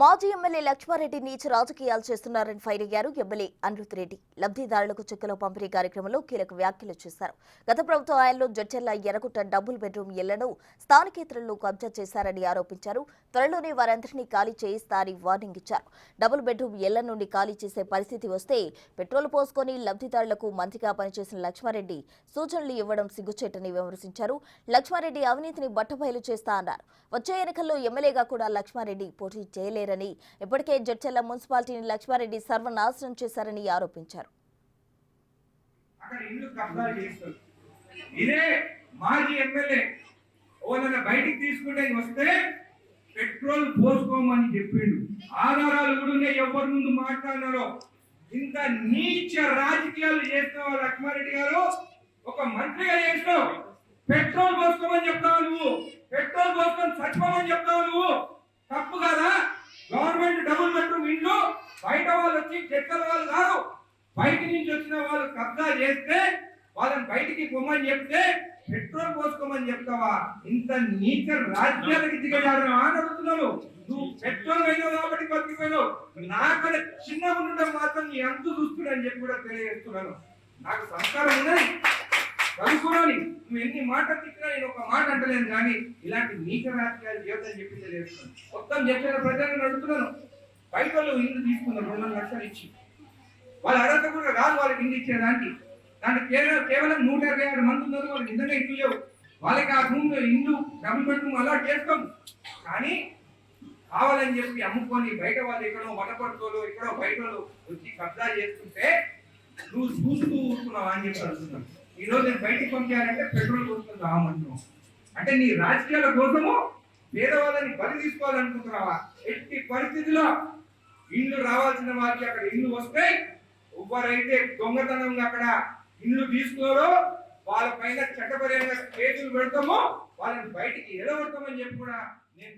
మాజీ ఎమ్మెల్యే లక్ష్మారెడ్డి నీచ రాజకీయాలు చేస్తున్నారని ఫైర్ అయ్యారు ఎమ్మెల్యే అనిరుత్ రెడ్డి. లబ్ధిదారులకు చెక్కుల పంపిణీ కార్యక్రమంలో కీలక వ్యాఖ్యలు చేశారు. గత ప్రభుత్వ హయాంలో జడ్చర్ల ఎర్రగుట్ట డబుల్ బెడ్రూమ్ ఇళ్లను స్థానికేతరులు కబ్జా చేశారని ఆరోపించారు. త్వరలోనే వారందరినీ ఖాళీ చేయిస్తారని వార్నింగ్ ఇచ్చారు. డబుల్ బెడ్రూమ్ ఇళ్ల నుండి ఖాళీ చేసే పరిస్థితి వస్తే పెట్రోల్ పోసుకొని లబ్ధిదారులకు మంత్రిగా పనిచేసిన లక్ష్మారెడ్డి సూచనలు ఇవ్వడం సిగ్గుచేటని విమర్శించారు. లక్ష్మారెడ్డి అవినీతిని బట్టబయలు చేస్తా అన్నారు. వచ్చే ఎన్నికల్లో ఎమ్మెల్యేగా కూడా లక్ష్మారెడ్డి పోటీ చేయలేరని, ఇప్పటికే జడ్చర్ల మున్సిపాలిటీని లక్ష్మారెడ్డి సర్వనాశనం చేశారని ఆరోపించారు. పెట్రోల్ పోసుకోమని చెప్పిండు. ఆధారాలు కూడా ఉన్నాయి. ఎవరి ముందు మాట్లాడినారో ఇంత నీచ రాజకీయాలు చేస్తున్నావు లక్ష్మారెడ్డి గారు. ఒక మంత్రిగా చేస్తావు, పెట్రోల్ పోసుకోమని చెప్తావు నువ్వు, పెట్రోల్ పోసుకొని చచ్చిపోమని చెప్తావు నువ్వు. తప్పు కదా? గవర్నమెంట్ డబుల్ బెడ్రూమ్ ఇండ్లు బయట వాళ్ళు వచ్చి చెక్కల వాళ్ళు కాదు, బయట నుంచి వచ్చిన వాళ్ళు కబ్జా చేస్తే వాళ్ళని బయటికి పొమ్మని చెప్తే పెట్రోల్ పోసుకోమని చెప్తావా? ఇంత నీచ రాజ్యాలకి దిగజారు అని అడుగుతున్నాను. నువ్వు పెట్రోల్ అయినావు కాబట్టి బతికిపోయినావు. నాకన్నా చిన్నగా ఉండడం మాత్రం నీ అంతు చూస్తున్నాను చెప్పి కూడా తెలియజేస్తున్నాను. నాకు సంస్కారం ఉన్నది, చదువుకోవాలి. నువ్వు ఎన్ని మాటలు తిట్టినా నేను ఒక మాట అంటలేను, కానీ ఇలాంటి నీచ రాజకీయాలు జీవితం చెప్పి తెలియజేస్తున్నాను. మొత్తం చెప్పిన ప్రజలను అడుగుతున్నాను. బయట వాళ్ళు ఇల్లు తీసుకున్నారు 2 లక్షలు ఇచ్చి, వాళ్ళ అర్హత కూడా రాదు వాళ్ళకి ఇల్లు ఇచ్చేదానికి. దాంట్లో కేవలం 126 మంది ఉన్నారు. వాళ్ళు నిజంగా ఇల్లు లేవు. వాళ్ళకి ఆ రూమ్ ఇల్లు డబుల్ బెడ్రూమ్ అలాట్ చేస్తాం, కానీ కావాలని చెప్పి అమ్ముకొని బయట వాళ్ళు ఎక్కడో వనపడుకోలు ఎక్కడో బయట వచ్చి కబ్జా చేస్తుంటే నువ్వు చూస్తూ ఊరుకున్నావు అని చెప్పి అడుగుతున్నాను. ఈ రోజు నేను బయటికి పంపించాలంటే పెట్రోల్ కోసం రావమంటున్నావు. అంటే నీ రాజకీయాల కోసము పేదవాళ్ళని బలి తీసుకోవాలనుకుంటున్నావా? ఎట్టి పరిస్థితిలో ఇల్లు రావాల్సిన వారికి అక్కడ ఇల్లు వస్తే, ఎవరైతే దొంగతనంగా అక్కడ ఇల్లు తీసుకోరో వాళ్ళ పైన చట్టపరంగా కేసులు పెడతామో వాళ్ళని బయటికి ఎలగొడతామని చెప్పి కూడా నేను